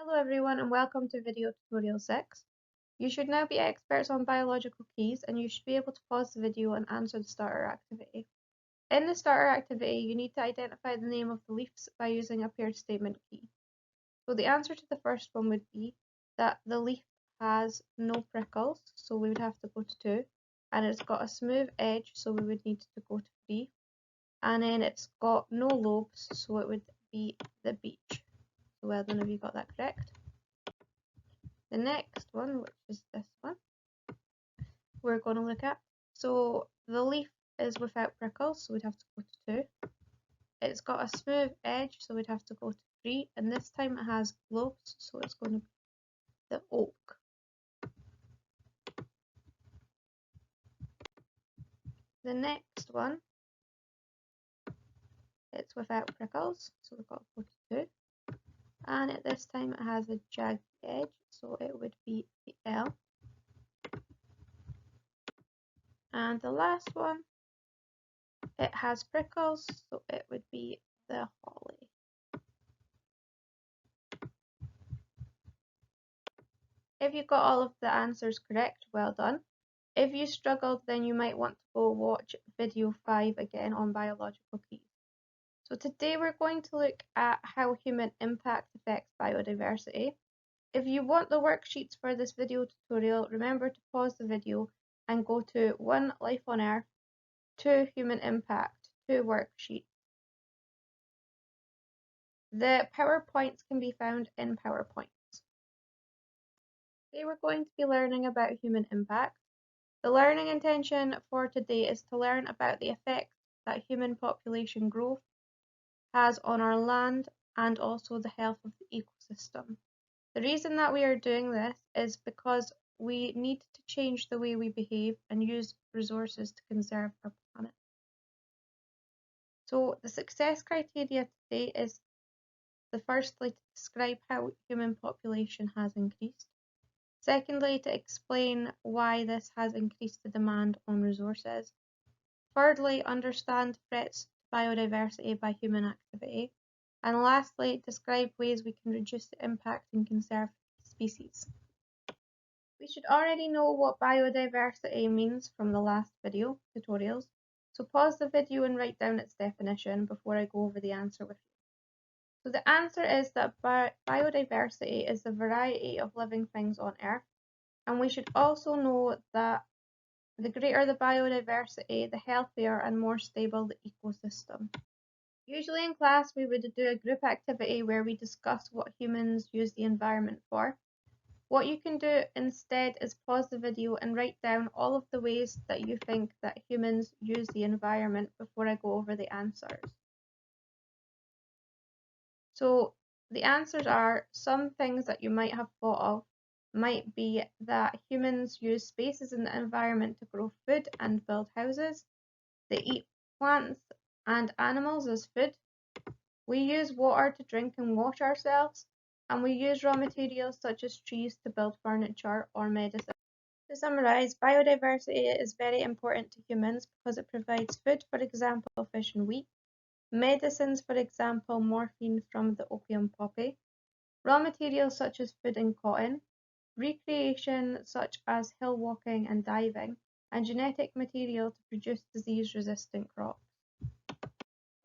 Hello everyone and welcome to video tutorial 6. You should now be experts on biological keys and you should be able to pause the video and answer the starter activity. In the starter activity, you need to identify the name of the leaves by using a paired statement key. So the answer to the first one would be that the leaf has no prickles, so we would have to go to 2, and it's got a smooth edge, so we would need to go to 3, and then it's got no lobes, so it would be the beech. So well done if you got that correct. The next one, which is this one, we're going to look at. So the leaf is without prickles, so we'd have to go to 2. It's got a smooth edge, so we'd have to go to 3. And this time it has lobes, so it's going to be the oak. The next one, it's without prickles, so we've got to go to 2. And at this time it has a jagged edge, so it would be the elm. And the last one, it has prickles, so it would be the holly. If you got all of the answers correct, well done. If you struggled, then you might want to go watch video 5 again on biological keys. So today we're going to look at how human impact affects biodiversity. If you want the worksheets for this video tutorial, remember to pause the video and go to 1. Life on Earth, 2. Human impact, 2 worksheets. The PowerPoints can be found in PowerPoint. Today we're going to be learning about human impact. The learning intention for today is to learn about the effect that human population growth has on our land and also the health of the ecosystem. The reason that we are doing this is because we need to change the way we behave and use resources to conserve our planet. So the success criteria today is firstly to describe how human population has increased. Secondly, to explain why this has increased the demand on resources. Thirdly, understand threats to biodiversity by human activity. And lastly, describe ways we can reduce the impact and conserve species. We should already know what biodiversity means from the last video tutorials, so pause the video and write down its definition before I go over the answer with you. So the answer is that biodiversity is the variety of living things on Earth, and we should also know that the greater the biodiversity, the healthier and more stable the ecosystem. Usually in class we would do a group activity where we discuss what humans use the environment for. What you can do instead is pause the video and write down all of the ways that you think that humans use the environment before I go over the answers. So the answers are some things that you might have thought of might be that humans use spaces in the environment to grow food and build houses. They eat plants and animals as food. We use water to drink and wash ourselves, and we use raw materials such as trees to build furniture or medicine. To summarise, biodiversity is very important to humans because it provides food, for example fish and wheat, medicines, for example morphine from the opium poppy, raw materials such as food and cotton, recreation such as hill walking and diving, and genetic material to produce disease-resistant crops.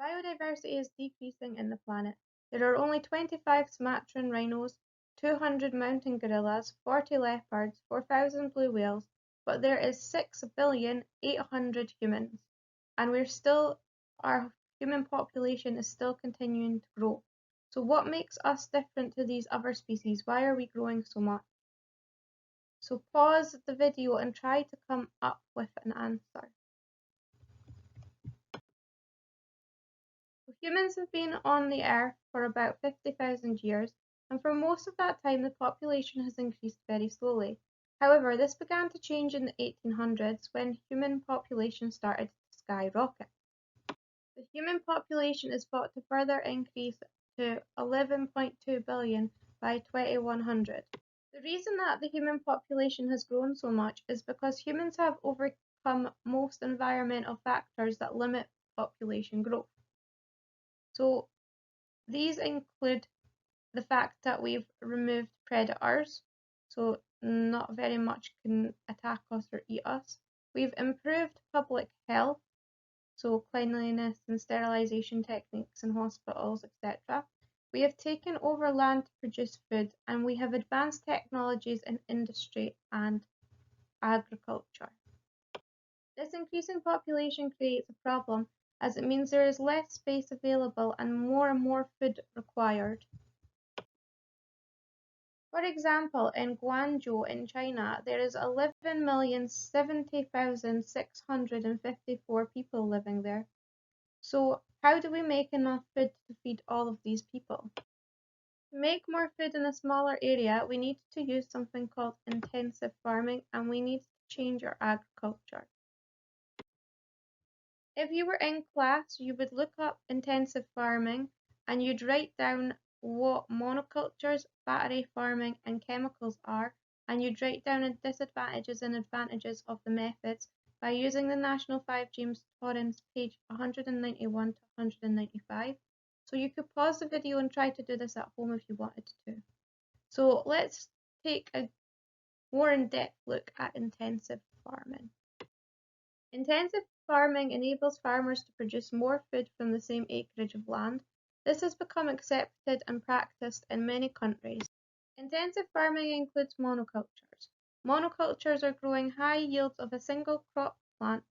Biodiversity is decreasing in the planet. There are only 25 Sumatran rhinos, 200 mountain gorillas, 40 leopards, 4,000 blue whales, but there is 6,800,000,000 humans, and our human population is still continuing to grow. So what makes us different to these other species? Why are we growing so much? So pause the video and try to come up with an answer. Humans have been on the Earth for about 50,000 years, and for most of that time the population has increased very slowly. However, this began to change in the 1800s when human population started to skyrocket. The human population is thought to further increase to 11.2 billion by 2100. The reason that the human population has grown so much is because humans have overcome most environmental factors that limit population growth. So these include the fact that we've removed predators, so not very much can attack us or eat us. We've improved public health, so cleanliness and sterilisation techniques in hospitals, etc. We have taken over land to produce food, and we have advanced technologies in industry and agriculture. This increasing population creates a problem, as it means there is less space available and more food required. For example, in Guangzhou in China, there is 11,070,654 people living there. So how do we make enough food to feed all of these people? To make more food in a smaller area, we need to use something called intensive farming, and we need to change our agriculture. If you were in class, you would look up intensive farming and you'd write down what monocultures, battery farming, and chemicals are, and you'd write down the disadvantages and advantages of the methods by using the National 5 James Torrance page 191 to 195. So you could pause the video and try to do this at home if you wanted to. So let's take a more in-depth look at intensive farming. Intensive farming enables farmers to produce more food from the same acreage of land. This has become accepted and practiced in many countries. Intensive farming includes monocultures. Monocultures are growing high yields of a single crop plant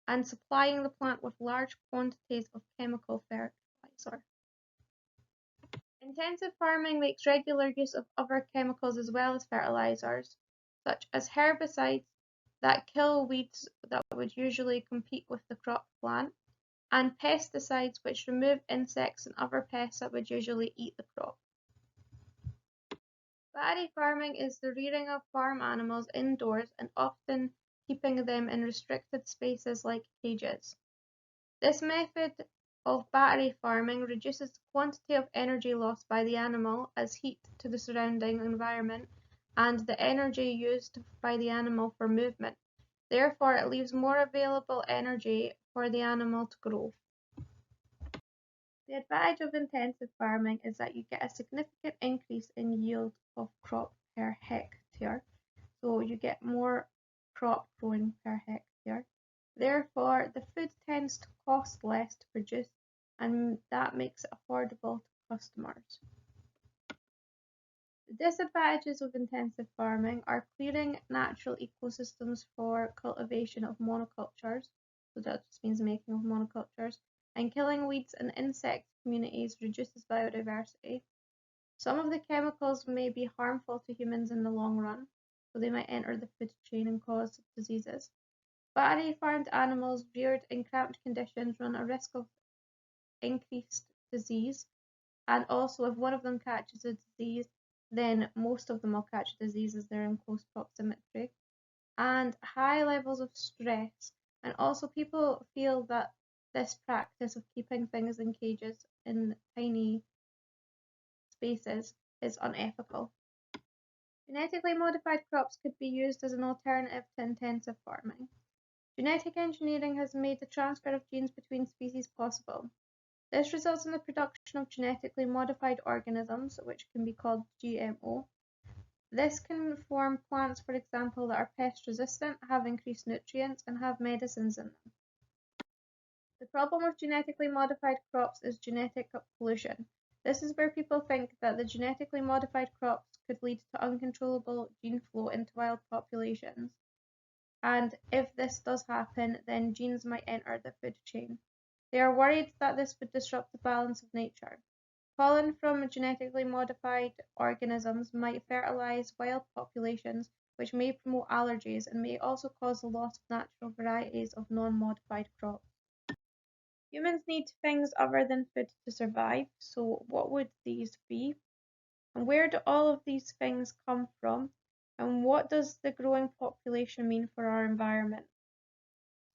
and supplying the plant with large quantities of chemical fertilizer. Intensive farming makes regular use of other chemicals as well as fertilizers, such as herbicides that kill weeds that would usually compete with the crop plant, and pesticides which remove insects and other pests that would usually eat the crop. Battery farming is the rearing of farm animals indoors and often keeping them in restricted spaces like cages. This method of battery farming reduces the quantity of energy lost by the animal as heat to the surrounding environment and the energy used by the animal for movement. Therefore, it leaves more available energy for the animal to grow. The advantage of intensive farming is that you get a significant increase in yield of crop per hectare. So you get more crop growing per hectare. Therefore, the food tends to cost less to produce, and that makes it affordable to customers. The disadvantages of intensive farming are clearing natural ecosystems for cultivation of monocultures, so that just means making of monocultures, and killing weeds and insect communities reduces biodiversity. Some of the chemicals may be harmful to humans in the long run, so they might enter the food chain and cause diseases. Battery farmed animals reared in cramped conditions run a risk of increased disease, and also if one of them catches a disease, then most of them will catch disease as they're in close proximity, and high levels of stress. And also people feel that this practice of keeping things in cages in tiny spaces is unethical. Genetically modified crops could be used as an alternative to intensive farming. Genetic engineering has made the transfer of genes between species possible. This results in the production of genetically modified organisms, which can be called GMO. This can form plants, for example, that are pest resistant, have increased nutrients, and have medicines in them. The problem with genetically modified crops is genetic pollution. This is where people think that the genetically modified crops could lead to uncontrollable gene flow into wild populations. And if this does happen, then genes might enter the food chain. They are worried that this would disrupt the balance of nature. Pollen from genetically modified organisms might fertilize wild populations, which may promote allergies and may also cause the loss of natural varieties of non-modified crops. Humans need things other than food to survive, so what would these be? And where do all of these things come from? And what does the growing population mean for our environment?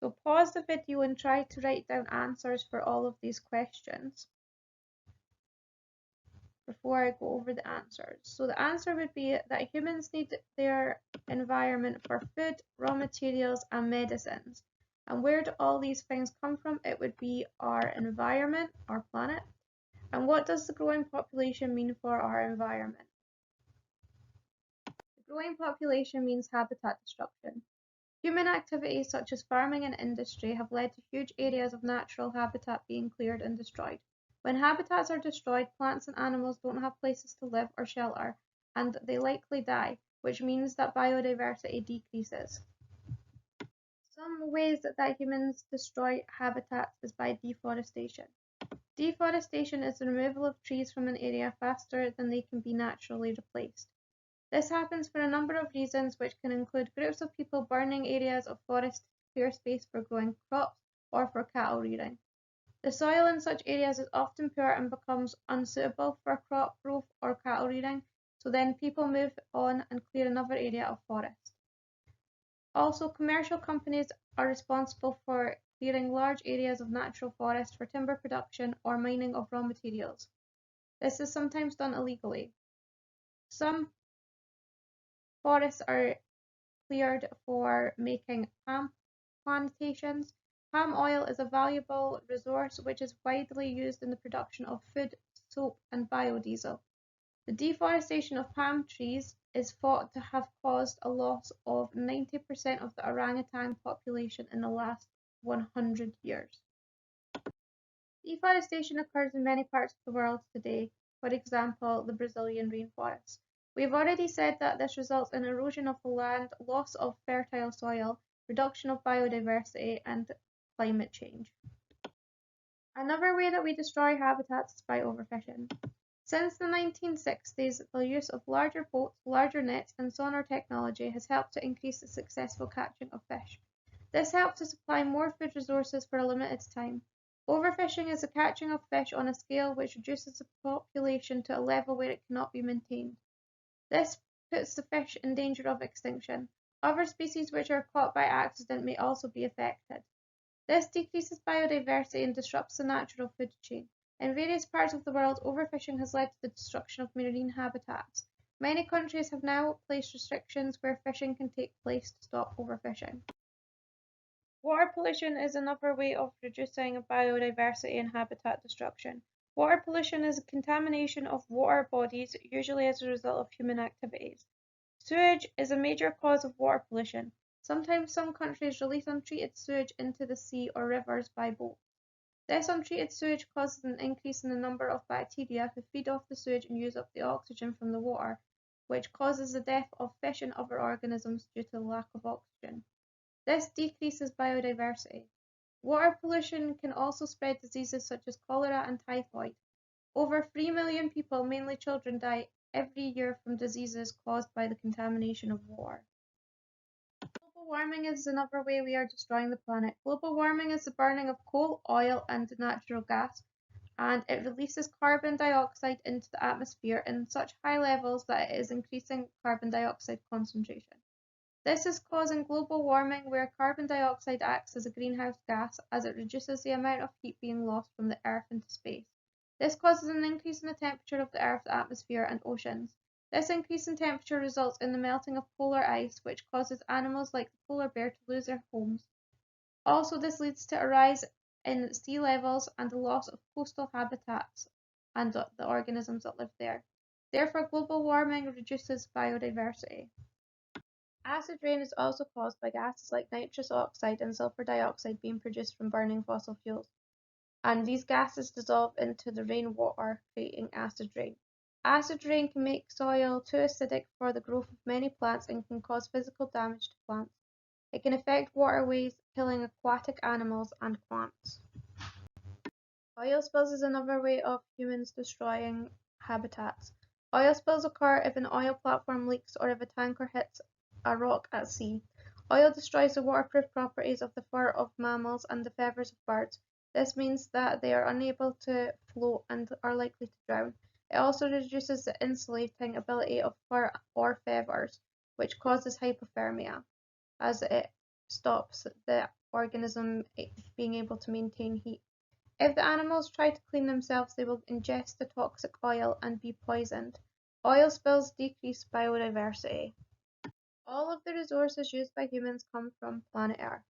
So pause the video and try to write down answers for all of these questions before I go over the answers. So the answer would be that humans need their environment for food, raw materials, and medicines. And where do all these things come from? It would be our environment, our planet, And what does the growing population mean for our environment? The growing population means habitat destruction. Human activities such as farming and industry have led to huge areas of natural habitat being cleared and destroyed. When habitats are destroyed, plants and animals don't have places to live or shelter, and they likely die, which means that biodiversity decreases. Some ways that humans destroy habitats is by deforestation. Deforestation is the removal of trees from an area faster than they can be naturally replaced. This happens for a number of reasons, which can include groups of people burning areas of forest to clear space for growing crops or for cattle rearing. The soil in such areas is often poor and becomes unsuitable for crop growth or cattle rearing, so then people move on and clear another area of forest. Also, commercial companies are responsible for clearing large areas of natural forest for timber production or mining of raw materials. This is sometimes done illegally. Some forests are cleared for making palm plantations. Palm oil is a valuable resource which is widely used in the production of food, soap, and biodiesel. The deforestation of palm trees is thought to have caused a loss of 90% of the orangutan population in the last 100 years. Deforestation occurs in many parts of the world today, for example, the Brazilian rainforest. We have already said that this results in erosion of the land, loss of fertile soil, reduction of biodiversity, and climate change. Another way that we destroy habitats is by overfishing. Since the 1960s, the use of larger boats, larger nets, and sonar technology has helped to increase the successful catching of fish. This helps to supply more food resources for a limited time. Overfishing is the catching of fish on a scale which reduces the population to a level where it cannot be maintained. This puts the fish in danger of extinction. Other species which are caught by accident may also be affected. This decreases biodiversity and disrupts the natural food chain. In various parts of the world, overfishing has led to the destruction of marine habitats. Many countries have now placed restrictions where fishing can take place to stop overfishing. Water pollution is another way of reducing biodiversity and habitat destruction. Water pollution is a contamination of water bodies, usually as a result of human activities. Sewage is a major cause of water pollution. Sometimes some countries release untreated sewage into the sea or rivers by boat. This untreated sewage causes an increase in the number of bacteria who feed off the sewage and use up the oxygen from the water, which causes the death of fish and other organisms due to the lack of oxygen. This decreases biodiversity. Water pollution can also spread diseases such as cholera and typhoid. Over 3 million people, mainly children, die every year from diseases caused by the contamination of water. Global warming is another way we are destroying the planet. Global warming is the burning of coal, oil, and natural gas, and it releases carbon dioxide into the atmosphere in such high levels that it is increasing carbon dioxide concentration. This is causing global warming, where carbon dioxide acts as a greenhouse gas as it reduces the amount of heat being lost from the Earth into space. This causes an increase in the temperature of the Earth's atmosphere and oceans. This increase in temperature results in the melting of polar ice, which causes animals like the polar bear to lose their homes. Also, this leads to a rise in sea levels and the loss of coastal habitats and the organisms that live there. Therefore, global warming reduces biodiversity. Acid rain is also caused by gases like nitrous oxide and sulfur dioxide being produced from burning fossil fuels, and these gases dissolve into the rainwater, creating acid rain. Acid rain can make soil too acidic for the growth of many plants and can cause physical damage to plants. It can affect waterways, killing aquatic animals and plants. Oil spills is another way of humans destroying habitats. Oil spills occur if an oil platform leaks or if a tanker hits a rock at sea. Oil destroys the waterproof properties of the fur of mammals and the feathers of birds. This means that they are unable to float and are likely to drown. It also reduces the insulating ability of fur or feathers, which causes hypothermia, as it stops the organism being able to maintain heat. If the animals try to clean themselves, they will ingest the toxic oil and be poisoned. Oil spills decrease biodiversity. All of the resources used by humans come from planet Earth.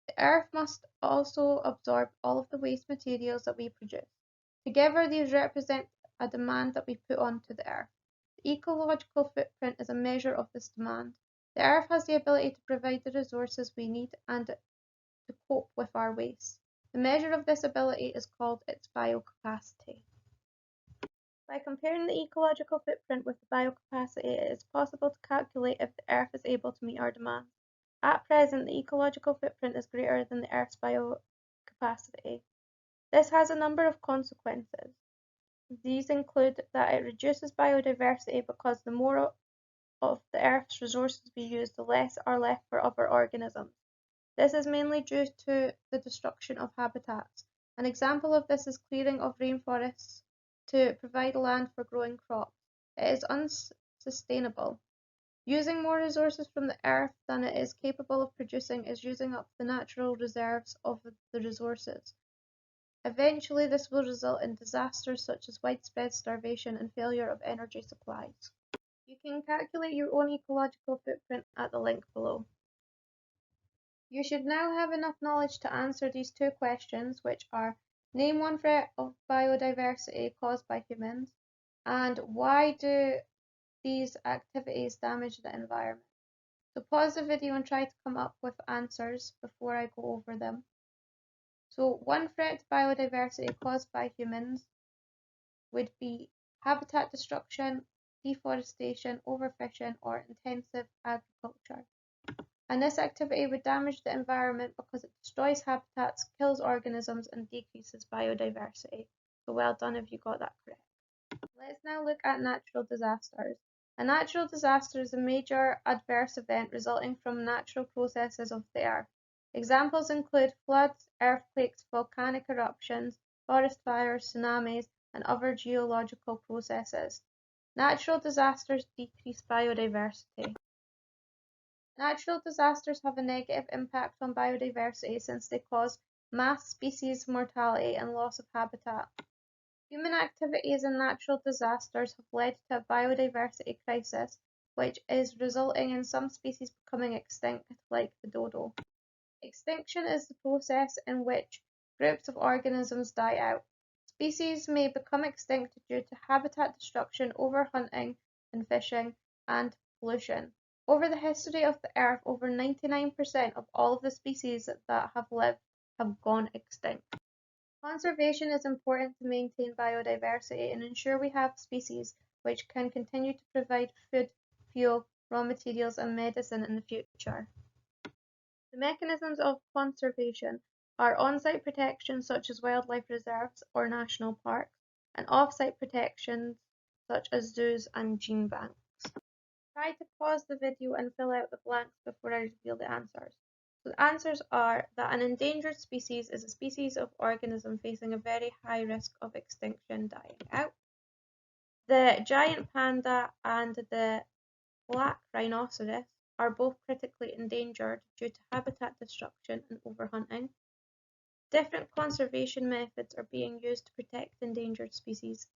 The Earth must also absorb all of the waste materials that we produce. Together, these represent a demand that we put onto the Earth. The ecological footprint is a measure of this demand. The Earth has the ability to provide the resources we need and to cope with our waste. The measure of this ability is called its biocapacity. By comparing the ecological footprint with the biocapacity, it is possible to calculate if the Earth is able to meet our demands. At present, the ecological footprint is greater than the Earth's biocapacity. This has a number of consequences. These include that it reduces biodiversity because the more of the Earth's resources we use, the less are left for other organisms. This is mainly due to the destruction of habitats. An example of this is clearing of rainforests to provide land for growing crops. It is unsustainable. Using more resources from the Earth than it is capable of producing is using up the natural reserves of the resources. Eventually, this will result in disasters such as widespread starvation and failure of energy supplies. You can calculate your own ecological footprint at the link below. You should now have enough knowledge to answer these two questions, which are: name one threat of biodiversity caused by humans, and why do these activities damage the environment? So pause the video and try to come up with answers before I go over them. So one threat to biodiversity caused by humans would be habitat destruction, deforestation, overfishing, or intensive agriculture. And this activity would damage the environment because it destroys habitats, kills organisms, and decreases biodiversity. So well done if you got that correct. Let's now look at natural disasters. A natural disaster is a major adverse event resulting from natural processes of the earth. Examples include floods, earthquakes, volcanic eruptions, forest fires, tsunamis, and other geological processes. Natural disasters decrease biodiversity. Natural disasters have a negative impact on biodiversity since they cause mass species mortality and loss of habitat. Human activities and natural disasters have led to a biodiversity crisis, which is resulting in some species becoming extinct, like the dodo. Extinction is the process in which groups of organisms die out. Species may become extinct due to habitat destruction, overhunting and fishing, and pollution. Over the history of the Earth, over 99% of all of the species that have lived have gone extinct. Conservation is important to maintain biodiversity and ensure we have species which can continue to provide food, fuel, raw materials, and medicine in the future. The mechanisms of conservation are on-site protection such as wildlife reserves or national parks, and off-site protections such as zoos and gene banks. Try to pause the video and fill out the blanks before I reveal the answers. So the answers are that an endangered species is a species of organism facing a very high risk of extinction dying out. The giant panda and the black rhinoceros are both critically endangered due to habitat destruction and overhunting. Different conservation methods are being used to protect endangered species.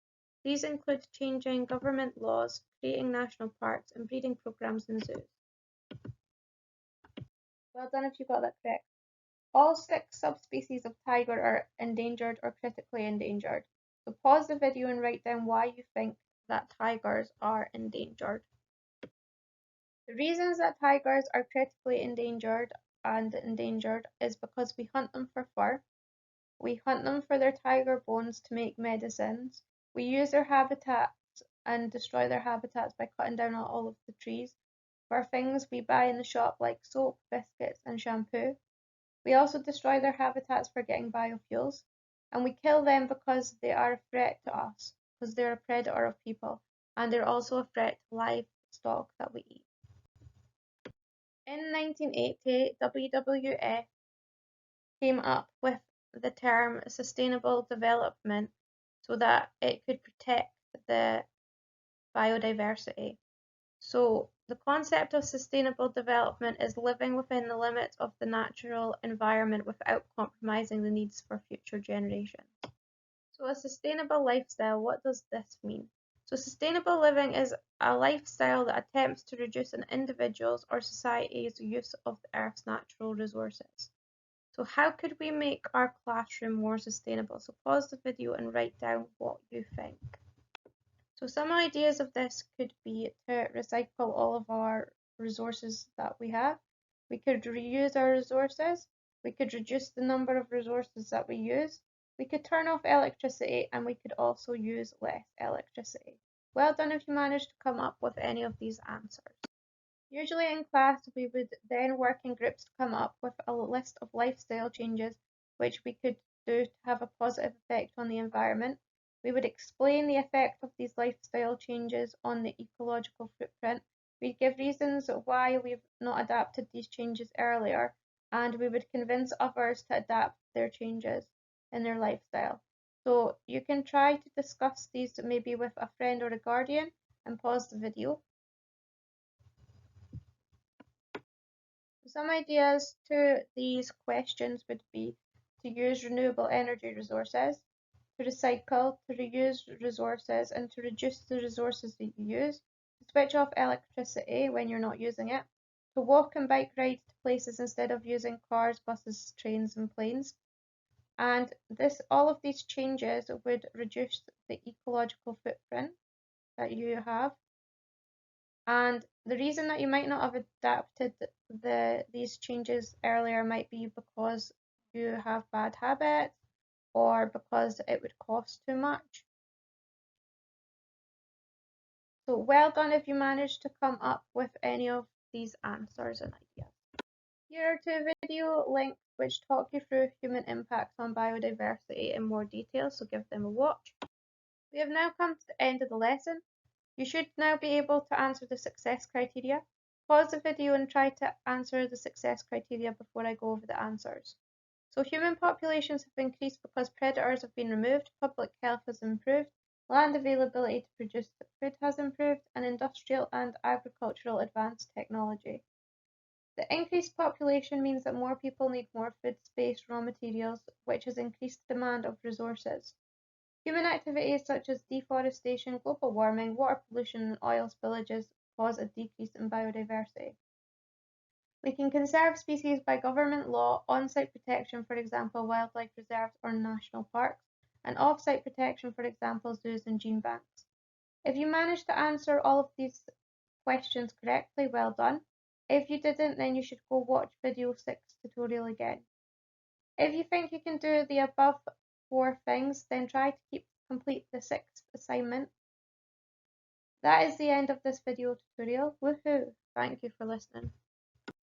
These include changing government laws, creating national parks, and breeding programs in zoos. Well done if you got that correct. All 6 subspecies of tiger are endangered or critically endangered. So pause the video and write down why you think that tigers are endangered. The reasons that tigers are critically endangered is because we hunt them for fur, we hunt them for their tiger bones to make medicines, we use their habitats and destroy their habitats by cutting down all of the trees for things we buy in the shop like soap, biscuits, and shampoo. We also destroy their habitats for getting biofuels, and we kill them because they are a threat to us, because they're a predator of people, and they're also a threat to livestock that we eat. In 1980, WWF came up with the term sustainable development so that it could protect the biodiversity. So the concept of sustainable development is living within the limits of the natural environment without compromising the needs for future generations. So a sustainable lifestyle, what does this mean? So sustainable living is a lifestyle that attempts to reduce an individual's or society's use of the Earth's natural resources. So how could we make our classroom more sustainable? So pause the video and write down what you think. So some ideas of this could be to recycle all of our resources that we have. We could reuse our resources. We could reduce the number of resources that we use. We could turn off electricity, and we could also use less electricity. Well done if you managed to come up with any of these answers. Usually in class, we would then work in groups to come up with a list of lifestyle changes which we could do to have a positive effect on the environment. We would explain the effect of these lifestyle changes on the ecological footprint. We'd give reasons why we've not adapted these changes earlier, and we would convince others to adapt their changes in their lifestyle. So you can try to discuss these maybe with a friend or a guardian, and pause the video. Some ideas to these questions would be to use renewable energy resources, to recycle, to reuse resources, and to reduce the resources that you use, to switch off electricity when you're not using it, to walk and bike ride to places instead of using cars, buses, trains, and planes. And all of these changes would reduce the ecological footprint that you have. And the reason that you might not have adapted these changes earlier might be because you have bad habits or because it would cost too much. So well done if you managed to come up with any of these answers and ideas. Here are two video links which talk you through human impacts on biodiversity in more detail, so give them a watch. We have now come to the end of the lesson. You should now be able to answer the success criteria. Pause the video and try to answer the success criteria before I go over the answers. So human populations have increased because predators have been removed, public health has improved, land availability to produce food has improved, and industrial and agricultural advanced technology. The increased population means that more people need more food, space, raw materials, which has increased the demand of resources. Human activities such as deforestation, global warming, water pollution, and oil spillages cause a decrease in biodiversity. We can conserve species by government law, on-site protection, for example, wildlife reserves or national parks, and off-site protection, for example, zoos and gene banks. If you managed to answer all of these questions correctly, well done. If you didn't, then you should go watch video 6 tutorial again. If you think you can do the above 4 things, then try to complete the 6th assignment. That is the end of this video tutorial. Woohoo! Thank you for listening.